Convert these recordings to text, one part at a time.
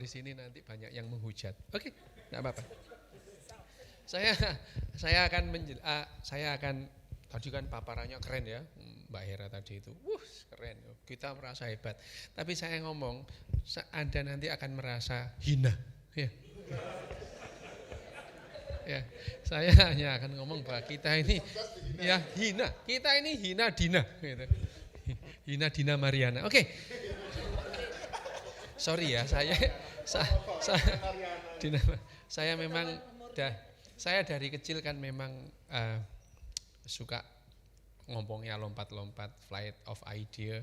di sini nanti banyak yang menghujat. Oke, enggak apa-apa. Saya akan tadi kan paparannya keren ya, Mbak Hera tadi itu. Keren. Kita merasa hebat. Tapi saya ngomong, Anda nanti akan merasa hina, ya. Ya, saya hanya akan ngomong bahwa kita ini ya hina. Kita ini hina Dina gitu. Hina Dina Mariana. Oke. Sorry ya, saya memang saya dari kecil kan memang suka ngomongnya lompat-lompat, flight of idea.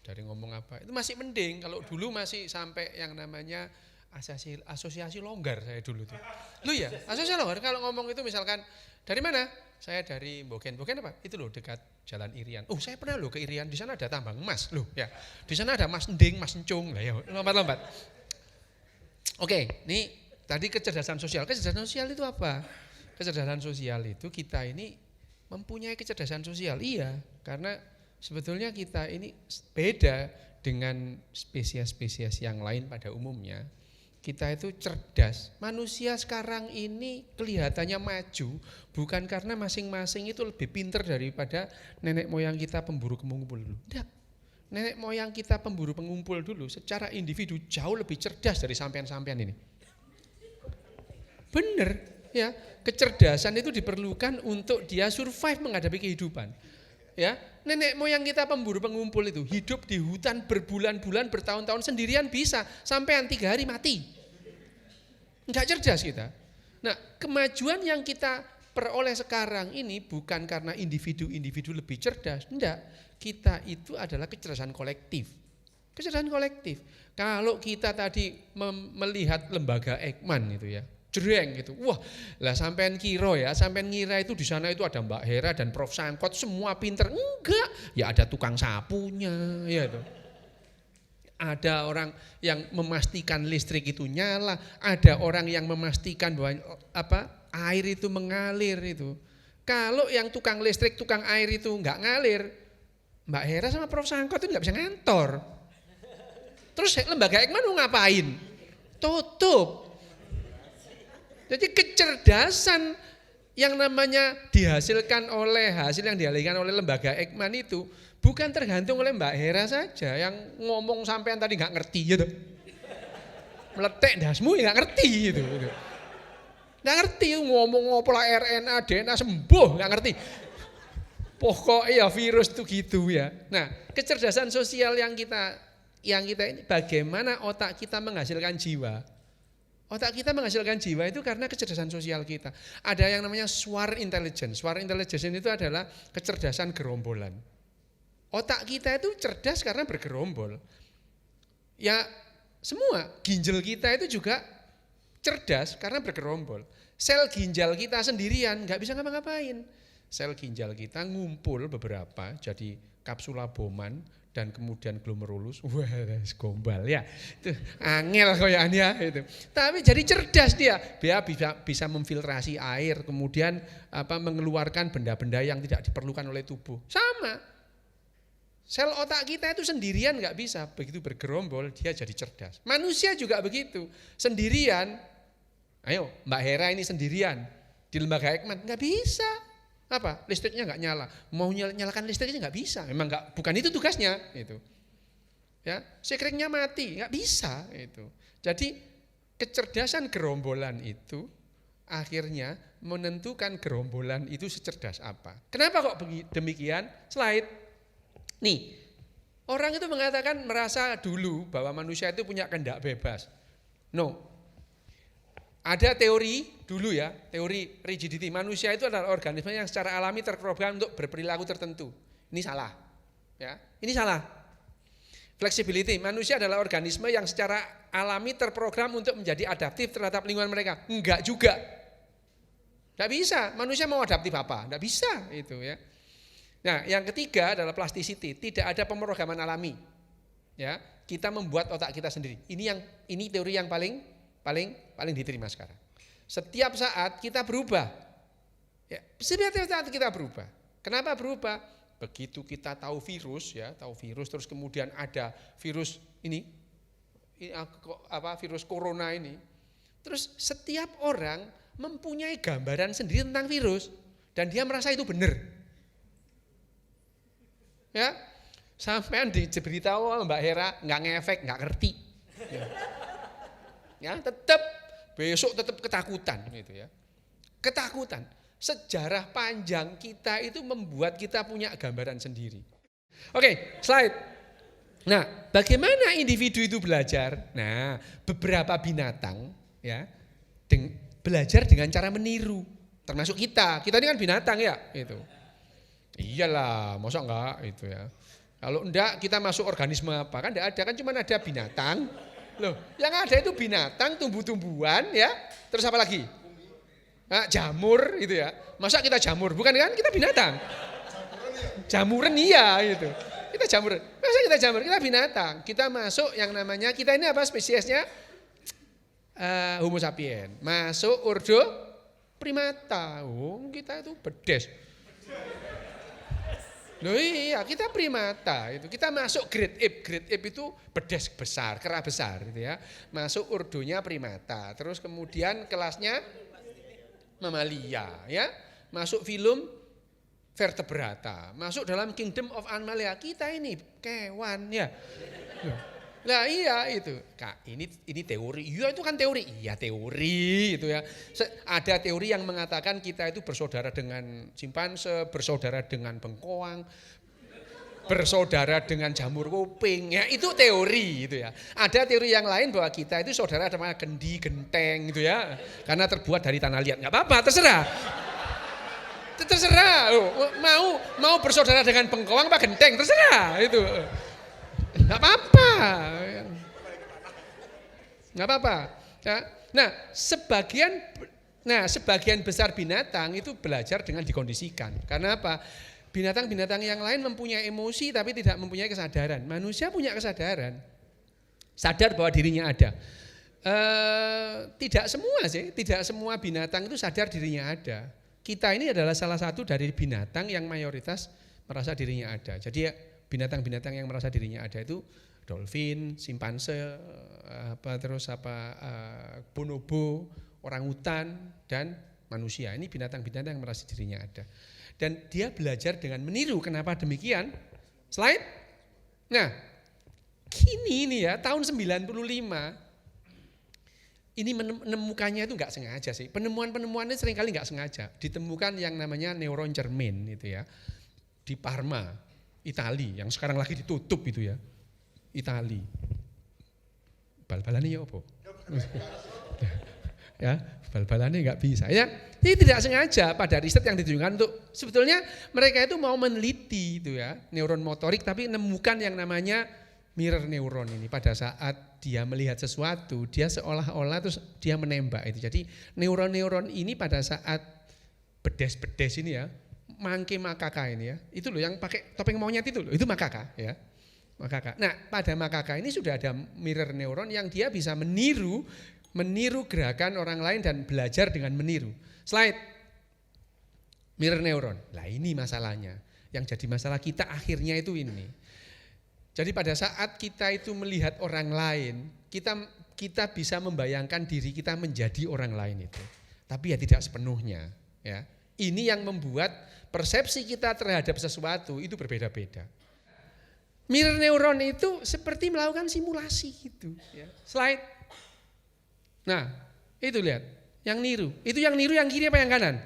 Dari ngomong apa, itu masih mending. Kalau dulu masih sampai yang namanya asosiasi longgar saya dulu tuh. Lu ya, asosiasi longgar kalau ngomong itu misalkan dari mana? Saya dari Bogen apa? Itu loh dekat Jalan Irian. Saya pernah loh ke Irian, di sana ada tambang emas loh ya. Di sana ada Mas Nding, Mas Encung lah ya, lompat-lompat. Oke, ini tadi kecerdasan sosial. Kecerdasan sosial itu apa? Kecerdasan sosial itu kita ini mempunyai kecerdasan sosial. Iya, karena sebetulnya kita ini beda dengan spesies-spesies yang lain pada umumnya. Kita itu cerdas. Manusia sekarang ini kelihatannya maju bukan karena masing-masing itu lebih pinter daripada nenek moyang kita pemburu pengumpul dulu. Tidak. Nenek moyang kita pemburu pengumpul dulu secara individu jauh lebih cerdas dari sampean-sampean ini. Bener ya, kecerdasan itu diperlukan untuk dia survive menghadapi kehidupan. Ya, nenek moyang kita pemburu pengumpul itu hidup di hutan berbulan-bulan, bertahun-tahun sendirian bisa, sampean 3 hari mati. Enggak cerdas kita. Nah, kemajuan yang kita peroleh sekarang ini bukan karena individu-individu lebih cerdas, enggak. Kita itu adalah kecerdasan kolektif. Kecerdasan kolektif. Kalau kita tadi melihat lembaga Eijkman itu ya, jreng gitu. Wah, lah sampean ngira itu di sana itu ada Mbak Hera dan Prof Sangkot semua pinter. Enggak, ya ada tukang sapunya, ya itu. Ada orang yang memastikan listrik itu nyala, ada orang yang memastikan bahwa air itu mengalir itu. Kalau yang tukang listrik, tukang air itu enggak ngalir, Mbak Hera sama Prof Sangkot itu enggak bisa ngantor. Terus lembaga Eijkman mau ngapain? Tutup. Jadi kecerdasan yang namanya dihasilkan oleh hasil yang dihasilkan oleh lembaga Eijkman itu bukan tergantung oleh Mbak Hera saja yang ngomong sampean tadi nggak ngerti gitu. Meletek dasmu ya nggak ngerti gitu. Nggak ngerti ngomong pola RNA, DNA sembuh nggak ngerti. Pokoknya ya virus itu gitu ya. Nah, kecerdasan sosial yang kita ini bagaimana otak kita menghasilkan jiwa. Otak kita menghasilkan jiwa itu karena kecerdasan sosial kita. Ada yang namanya SWAR intelligence. SWAR intelligence itu adalah kecerdasan gerombolan. Otak kita itu cerdas karena bergerombol. Ya semua, ginjal kita itu juga cerdas karena bergerombol. Sel ginjal kita sendirian nggak bisa ngapa-ngapain. Sel ginjal kita ngumpul beberapa jadi kapsula Bowman dan kemudian glomerulus. Wah, gombal ya. Itu angel koyannya itu. Tapi jadi cerdas dia bisa memfiltrasi air, kemudian mengeluarkan benda-benda yang tidak diperlukan oleh tubuh. Sama. Sel otak kita itu sendirian nggak bisa, begitu bergerombol dia jadi cerdas. Manusia juga begitu, sendirian. Ayo, Mbak Hera ini sendirian di lembaga Eijkman nggak bisa. Apa? Listriknya nggak nyala. Mau nyalakan listriknya nggak bisa. Memang bukan itu tugasnya. Itu. Ya, sekringnya mati, nggak bisa. Itu. Jadi kecerdasan gerombolan itu akhirnya menentukan gerombolan itu secerdas apa. Kenapa kok demikian? Slide. Nih, orang itu mengatakan merasa dulu bahwa manusia itu punya kehendak bebas. No. Ada teori dulu ya, teori rigidity. Manusia itu adalah organisme yang secara alami terprogram untuk berperilaku tertentu. Ini salah. Ya, ini salah. Flexibility, manusia adalah organisme yang secara alami terprogram untuk menjadi adaptif terhadap lingkungan mereka. Enggak juga. Enggak bisa. Manusia mau adaptif apa? Enggak bisa itu ya. Nah, yang ketiga adalah plasticity. Tidak ada pemrograman alami. Ya, kita membuat otak kita sendiri. Ini teori yang paling diterima sekarang. Setiap saat kita berubah. Ya, setiap saat kita berubah. Kenapa berubah? Begitu kita tahu virus terus kemudian ada virus ini virus corona ini. Terus setiap orang mempunyai gambaran sendiri tentang virus dan dia merasa itu benar. Ya, sampean diberitahu Mbak Hera nggak ngefek, nggak ngerti. Ya, tetap besok tetap ketakutan gitu ya. Ketakutan. Sejarah panjang kita itu membuat kita punya gambaran sendiri. Oke, slide. Nah, bagaimana individu itu belajar? Nah, beberapa binatang ya belajar dengan cara meniru. Termasuk kita. Kita ini kan binatang ya, itu. Iyalah, masa enggak itu ya. Kalau enggak kita masuk organisme apa? Kan enggak ada, kan cuma ada binatang. Loh, yang ada itu binatang, tumbuh-tumbuhan ya. Terus apa lagi? Nah, jamur gitu ya. Masa kita jamur? Bukan kan kita binatang. Jamuran iya gitu. Kita jamur. Masa kita jamur? Kita binatang. Kita masuk yang namanya, kita ini apa spesiesnya? Homo sapien. Masuk ordo primata. Oh, kita itu bedes. Loh iya, kita primata itu. Kita masuk grade ape. Grade ape itu bedes besar, kera besar gitu ya. Masuk ordonya primata. Terus kemudian kelasnya mamalia ya. Masuk filum vertebrata. Masuk dalam kingdom of animalia. Kita ini kewan ya. Nah iya itu. Kak, ini teori. Iya itu kan teori. Iya teori itu ya. Ada teori yang mengatakan kita itu bersaudara dengan simpanse, bersaudara dengan bengkoang, bersaudara dengan jamur kuping. Ya itu teori itu ya. Ada teori yang lain bahwa kita itu saudara dengan kendi, genteng gitu ya. Karena terbuat dari tanah liat. Enggak apa-apa, terserah. Terserah. Mau bersaudara dengan bengkoang apa genteng, terserah itu. Enggak apa-apa. Enggak apa-apa. Ya. Nah, sebagian besar binatang itu belajar dengan dikondisikan. Karena apa? Binatang-binatang yang lain mempunyai emosi tapi tidak mempunyai kesadaran. Manusia punya kesadaran. Sadar bahwa dirinya ada. Tidak semua sih, tidak semua binatang itu sadar dirinya ada. Kita ini adalah salah satu dari binatang yang mayoritas merasa dirinya ada. Jadi binatang-binatang yang merasa dirinya ada itu dolphin, simpanse, bonobo, orangutan dan manusia. Ini binatang-binatang yang merasa dirinya ada. Dan dia belajar dengan meniru. Kenapa demikian? Slide. Nah, kini ini ya tahun 95 ini menemukannya itu enggak sengaja sih. Penemuan-penemuannya seringkali enggak sengaja. Ditemukan yang namanya neuron cermin itu ya. Di Parma, Italia, yang sekarang lagi ditutup itu ya. Italia. Bal-balannya ya apa? Ya, bal-balannya enggak bisa ya. Ini tidak sengaja pada riset yang ditunjukkan untuk sebetulnya mereka itu mau meneliti itu ya, neuron motorik tapi menemukan yang namanya mirror neuron ini. Pada saat dia melihat sesuatu, dia seolah-olah terus dia menembak itu. Jadi neuron-neuron ini pada saat bedes-bedes ini ya, mangke makaka ini ya, itu loh yang pakai topeng monyet itu loh, itu makaka ya. Makaka. Nah, pada makaka ini sudah ada mirror neuron yang dia bisa meniru gerakan orang lain dan belajar dengan meniru. Slide. Mirror neuron. Lah ini masalahnya. Yang jadi masalah kita akhirnya itu ini. Jadi pada saat kita itu melihat orang lain, kita bisa membayangkan diri kita menjadi orang lain itu. Tapi ya tidak sepenuhnya, ya. Ini yang membuat persepsi kita terhadap sesuatu itu berbeda-beda. Mirror neuron itu seperti melakukan simulasi gitu, ya. Slide. Nah, itu lihat, yang niru. Itu yang niru yang kiri apa yang kanan?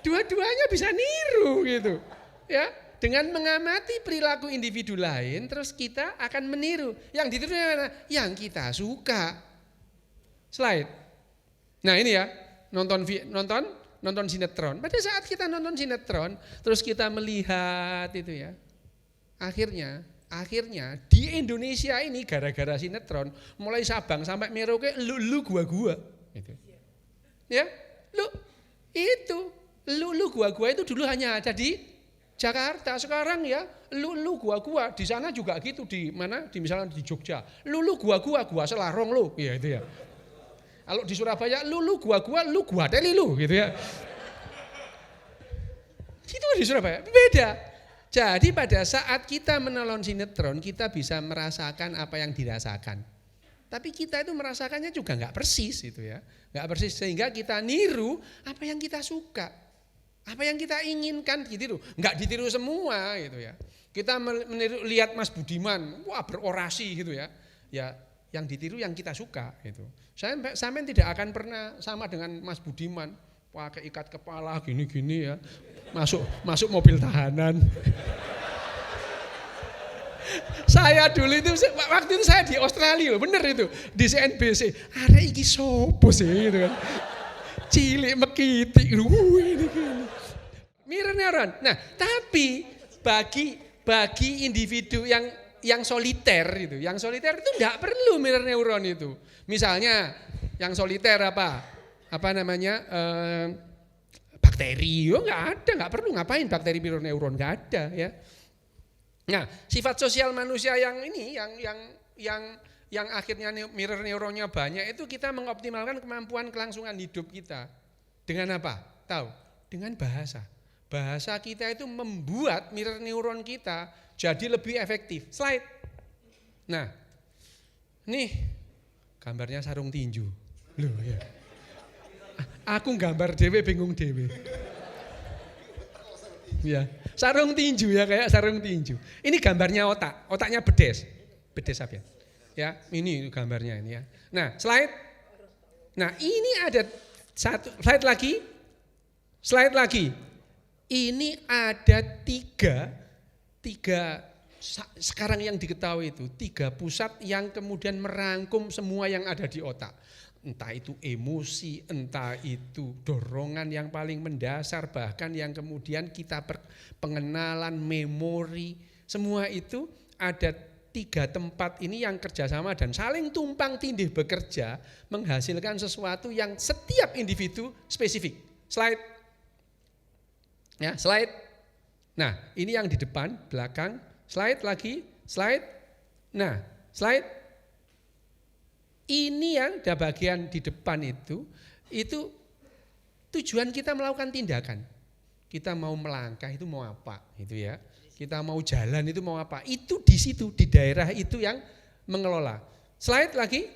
Dua-duanya bisa niru gitu, ya. Dengan mengamati perilaku individu lain, terus kita akan meniru. Yang ditiru mana? Yang kita suka. Slide. Nah ini ya, nonton sinetron. Pada saat kita nonton sinetron, terus kita melihat itu ya. Akhirnya di Indonesia ini gara-gara sinetron, mulai Sabang sampai Merauke, lu gua. Gitu. Ya, lu gua itu dulu hanya ada di Jakarta. Sekarang ya lu gua di sana juga gitu, di mana, di misalnya di Jogja lu gua Selarong lu ya itu ya. Kalau di Surabaya lu gua teli lu gitu ya. Itu di Surabaya beda. Jadi pada saat kita menonton sinetron, kita bisa merasakan apa yang dirasakan. Tapi kita itu merasakannya juga nggak persis itu ya, nggak persis sehingga kita niru apa yang kita suka, apa yang kita inginkan ditiru, nggak ditiru semua gitu ya. Kita meniru, lihat Mas Budiman, wah berorasi gitu ya, ya yang ditiru yang kita suka gitu. Saya tidak akan pernah sama dengan Mas Budiman, pakai ikat kepala gini-gini ya, masuk mobil tahanan. Saya dulu itu, waktu itu saya di Australia, bener itu, di CNBC, ada iki sopo sih gitu kan, cilik mekiti, ini. Mirror neuron. Nah, tapi bagi individu yang soliter itu, tidak perlu mirror neuron itu. Misalnya yang soliter apa namanya bakteri, nggak perlu ngapain bakteri mirror neuron, nggak ada ya. Nah, sifat sosial manusia yang ini, yang akhirnya mirror neuronnya banyak itu kita mengoptimalkan kemampuan kelangsungan hidup kita dengan apa? Tahu? Dengan bahasa. Bahasa kita itu membuat mirror neuron kita jadi lebih efektif. Slide. Nah, nih gambarnya sarung tinju. Loh ya. Aku gambar dewe bingung dewe. Ya, sarung tinju ya, kayak sarung tinju. Ini gambarnya otaknya bedes apa ya? Ya, ini gambarnya ini ya. Nah, slide. Nah, ini ada satu slide lagi. Ini ada tiga sekarang yang diketahui itu 3 pusat yang kemudian merangkum semua yang ada di otak. Entah itu emosi, entah itu dorongan yang paling mendasar, bahkan yang kemudian kita pengenalan, memori, semua itu ada 3 tempat ini yang kerjasama dan saling tumpang tindih bekerja menghasilkan sesuatu yang setiap individu spesifik. Slide. Ya, slide. Nah, ini yang di depan, belakang, slide lagi, slide. Nah, slide. Ini yang ada bagian di depan itu tujuan kita melakukan tindakan. Kita mau melangkah itu mau apa, gitu ya. Kita mau jalan itu mau apa. Itu di situ, di daerah itu yang mengelola. Slide lagi.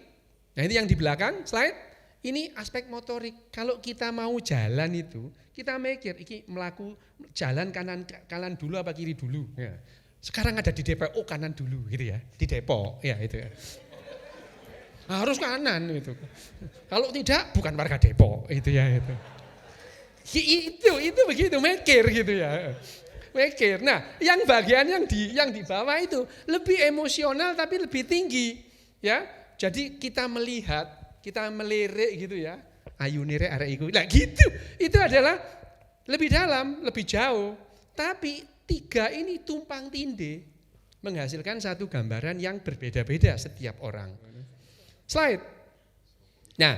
Nah, ini yang di belakang, slide. Ini aspek motorik. Kalau kita mau jalan itu, kita mikir iki melaku jalan kanan dulu apa kiri dulu. Ya. Sekarang ada di Depok, oh kanan dulu gitu ya. Di Depok, ya itu ya. Harus kanan itu. Kalau tidak bukan warga Depok itu ya itu. Itu begitu mikir gitu ya. Mikir. Nah, yang bagian yang di bawah itu lebih emosional tapi lebih tinggi ya. Jadi kita melihat, kita melirik gitu ya. Ayu nirek arek iku. Nah, gitu. Itu adalah lebih dalam, lebih jauh. Tapi 3 ini tumpang tindih menghasilkan satu gambaran yang berbeda-beda setiap orang. Slide. Nah,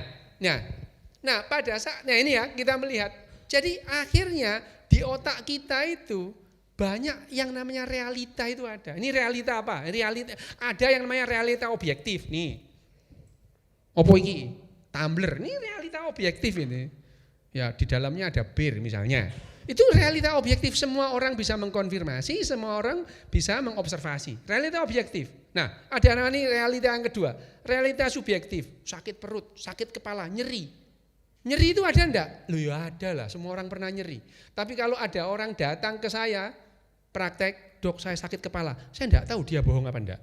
pada saat ini ya kita melihat. Jadi akhirnya di otak kita itu banyak yang namanya realita itu ada. Ini realita apa? Realita ada yang namanya realita objektif nih. Opo iki? Tumbler. Ini realita objektif ini. Ya, di dalamnya ada bir misalnya. Itu realita objektif, semua orang bisa mengkonfirmasi, semua orang bisa mengobservasi. Realita objektif. Nah, ada namanya realita yang kedua, realita subjektif, sakit perut, sakit kepala, nyeri. Nyeri itu ada enggak? Loh ya ada lah, semua orang pernah nyeri. Tapi kalau ada orang datang ke saya, praktek, dok saya sakit kepala, saya enggak tahu dia bohong apa enggak.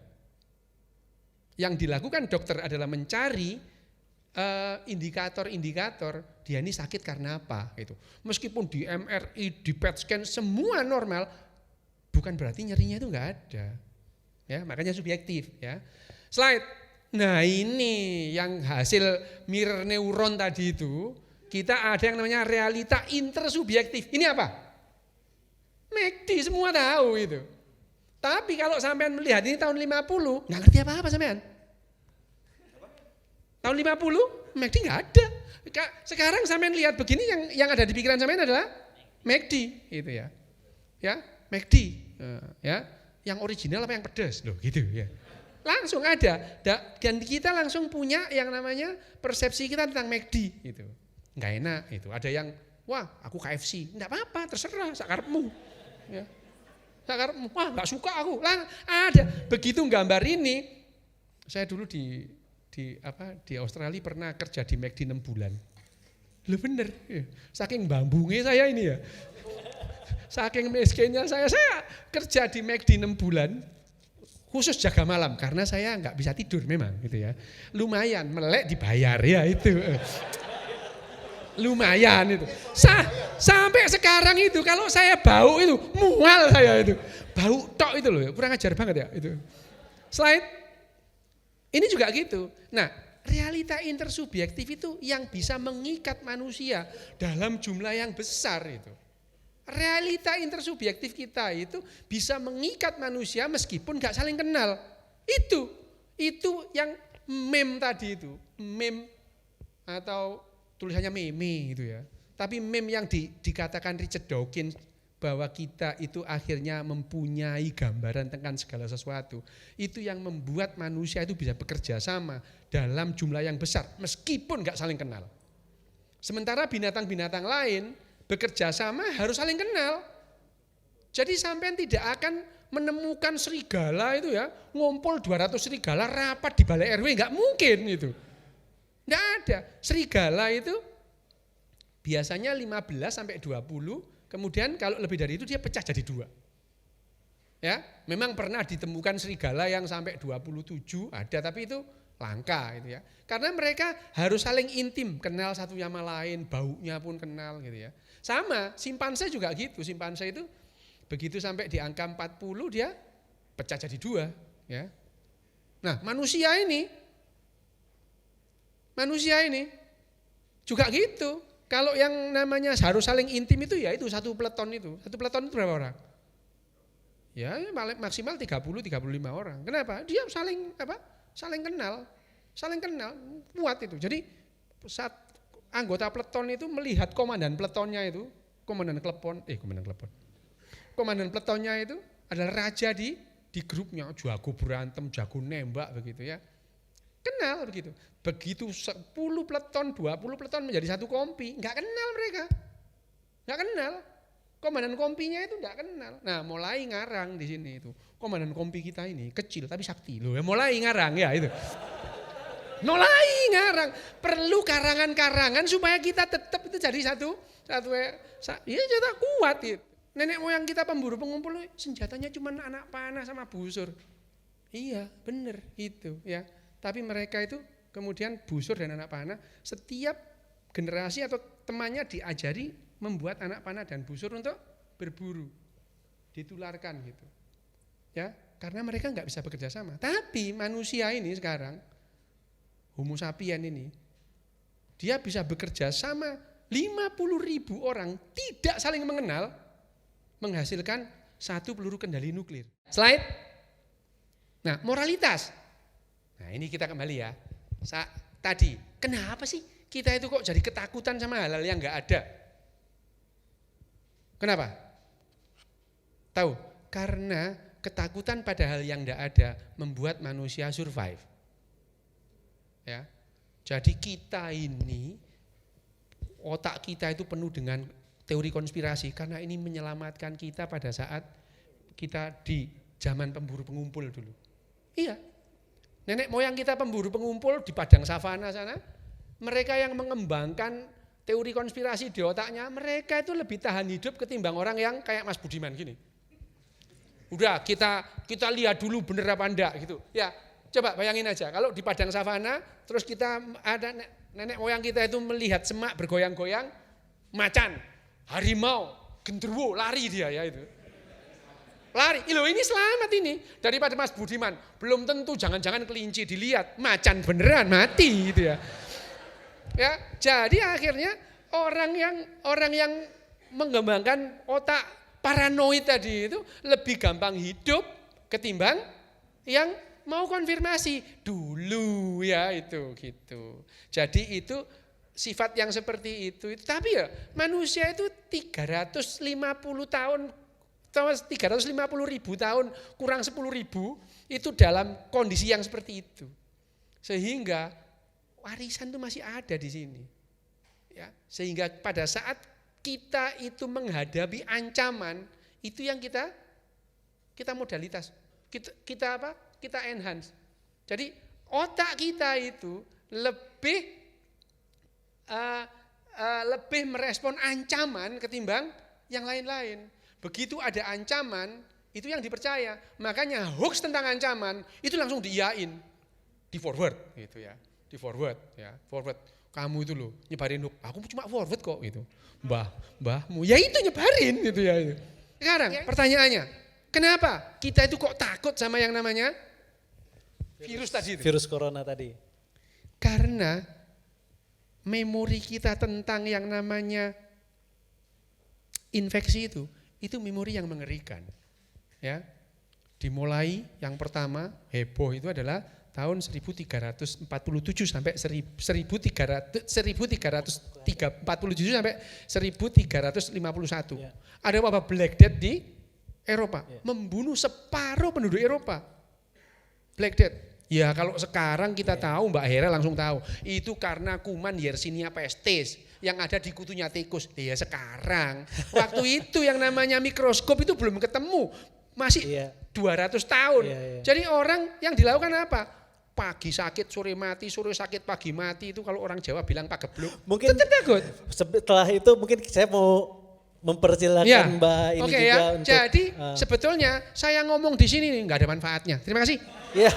Yang dilakukan dokter adalah mencari indikator-indikator dia ini sakit karena apa gitu. Meskipun di MRI, di PET scan semua normal, bukan berarti nyerinya itu enggak ada. Ya, makanya subjektif ya. Slide. Nah, ini yang hasil mirror neuron tadi itu, kita ada yang namanya realita intersubjektif. Ini apa? McD semua tahu itu. Tapi kalau sampean melihat ini tahun 50, enggak ngerti apa-apa sampean. Tahun 50 McD nggak ada. Sekarang sampean lihat begini yang ada di pikiran sampean adalah McD gitu ya. Ya, McD. Ya, yang original apa yang pedas loh gitu ya. Langsung ada dan kita langsung punya yang namanya persepsi kita tentang McD gitu. Enggak enak itu. Ada yang wah, aku KFC. Enggak apa-apa, terserah sakarepmu. Ya. Wah, nggak suka aku. Lah ada begitu gambar ini. Saya dulu di Australia pernah kerja di McD 6 bulan. Loh bener, saking bambungnya saya ini ya. Saking miskinnya saya kerja di McD 6 bulan, khusus jaga malam, karena saya nggak bisa tidur memang gitu ya. Lumayan, melek dibayar ya itu. Lumayan itu. Sampai sekarang itu kalau saya bau itu, mual saya itu. Bau tok itu loh, kurang ajar banget ya itu. Slide. Ini juga gitu. Nah, realita intersubjektif itu yang bisa mengikat manusia dalam jumlah yang besar itu. Realita intersubjektif kita itu bisa mengikat manusia meskipun gak saling kenal. Itu yang meme tadi itu. Meme atau tulisannya meme gitu ya. Tapi meme yang dikatakan Richard Dawkins bahwa kita itu akhirnya mempunyai gambaran tentang segala sesuatu. Itu yang membuat manusia itu bisa bekerja sama dalam jumlah yang besar meskipun gak saling kenal. Sementara binatang-binatang lain bekerja sama harus saling kenal. Jadi sampean tidak akan menemukan serigala itu ya, ngumpul 200 serigala rapat di balai RW, enggak mungkin itu. Enggak ada. Serigala itu biasanya 15 sampai 20, kemudian kalau lebih dari itu dia pecah jadi 2. Ya, memang pernah ditemukan serigala yang sampai 27 ada, tapi itu langka gitu ya. Karena mereka harus saling intim, kenal satu sama lain, baunya pun kenal gitu ya. Sama, simpanse juga gitu. Simpanse itu begitu sampai di angka 40 dia pecah jadi 2 ya. Nah, manusia ini juga gitu. Kalau yang namanya harus saling intim itu ya itu satu peleton itu. Satu peleton itu berapa orang? Ya, maksimal 30-35 orang. Kenapa? Dia saling kenal. Saling kenal, kuat itu. Jadi saat anggota peleton itu melihat komandan peletonnya itu, komandan peletonnya itu adalah raja di grupnya, jago berantem, jago nembak begitu ya. Kenal begitu. Begitu 10 peleton, 20 peleton menjadi satu kompi, enggak kenal mereka. Enggak kenal. Komandan kompinya itu enggak kenal. Nah, mulai ngarang di sini itu. Komandan kompi kita ini kecil tapi sakti loh. Ya mulai ngarang ya itu. Mulai ngarang, perlu karangan-karangan supaya kita tetap itu jadi satu ya kita kuat itu. Nenek moyang kita pemburu pengumpul senjatanya cuma anak panah sama busur. Iya, benar itu ya. Tapi mereka itu kemudian busur dan anak panah, setiap generasi atau temannya diajari membuat anak panah dan busur untuk berburu. Ditularkan gitu. Ya, karena mereka enggak bisa bekerja sama. Tapi manusia ini sekarang Homo sapien ini, dia bisa bekerja sama 50.000 orang tidak saling mengenal, menghasilkan satu peluru kendali nuklir. Slide. Nah, moralitas. Nah, ini kita kembali ya. Tadi, kenapa sih kita itu kok jadi ketakutan sama hal-hal yang enggak ada? Kenapa? Tahu? Karena ketakutan pada hal yang enggak ada membuat manusia survive. Ya. Jadi kita ini, otak kita itu penuh dengan teori konspirasi karena ini menyelamatkan kita pada saat kita di zaman pemburu pengumpul dulu. Iya, nenek moyang kita pemburu pengumpul di padang savana sana, mereka yang mengembangkan teori konspirasi di otaknya, mereka itu lebih tahan hidup ketimbang orang yang kayak Mas Budiman gini. Udah kita lihat dulu bener apa enggak gitu. Ya, coba bayangin aja kalau di padang savana terus kita ada nenek moyang kita itu melihat semak bergoyang-goyang, macan, harimau, genderuwo, lari dia ya itu. Lari, ini selamat ini daripada Mas Budiman. Belum tentu jangan-jangan kelinci dilihat, macan beneran mati gitu ya. Ya, jadi akhirnya orang yang mengembangkan otak paranoid tadi itu lebih gampang hidup ketimbang yang mau konfirmasi dulu ya itu gitu. Jadi itu sifat yang seperti itu. Tapi ya manusia itu 350 tahun, 350.000 tahun kurang 10.000 itu dalam kondisi yang seperti itu. Sehingga warisan itu masih ada di sini. Ya, sehingga pada saat kita itu menghadapi ancaman, itu yang kita kita modalitas, kita enhance. Jadi otak kita itu lebih merespon ancaman ketimbang yang lain-lain. Begitu ada ancaman, itu yang dipercaya. Makanya hoax tentang ancaman itu langsung diiyain, di forward gitu ya. Di forward ya, forward. Kamu itu loh nyebarin hoax, aku cuma forward kok gitu. Mbahmu, ya itu nyebarin gitu ya. Sekarang pertanyaannya, kenapa kita itu kok takut sama yang namanya virus tadi itu? Virus corona tadi. Karena memori kita tentang yang namanya infeksi itu memori yang mengerikan. Ya. Dimulai yang pertama heboh itu adalah tahun 1347 sampai 1347 sampai 1351. Ya. Ada wabah Black Death di Eropa, membunuh separuh penduduk Eropa. Black Death. Ya kalau sekarang kita tahu, Mbak Hera langsung tahu, itu karena kuman Yersinia pestis yang ada di kutunya tikus. Ya sekarang, waktu itu yang namanya mikroskop itu belum ketemu, masih 200 tahun. Jadi orang yang dilakukan apa? Pagi sakit, sore mati, sore sakit, pagi mati, itu kalau orang Jawa bilang pagebluk. Mungkin tetap takut. Setelah itu mungkin saya mau mempersilahkan Mbak ini Oke, juga ya. untuk. Jadi sebetulnya saya ngomong di sini nih nggak ada manfaatnya. Terima kasih. Ya.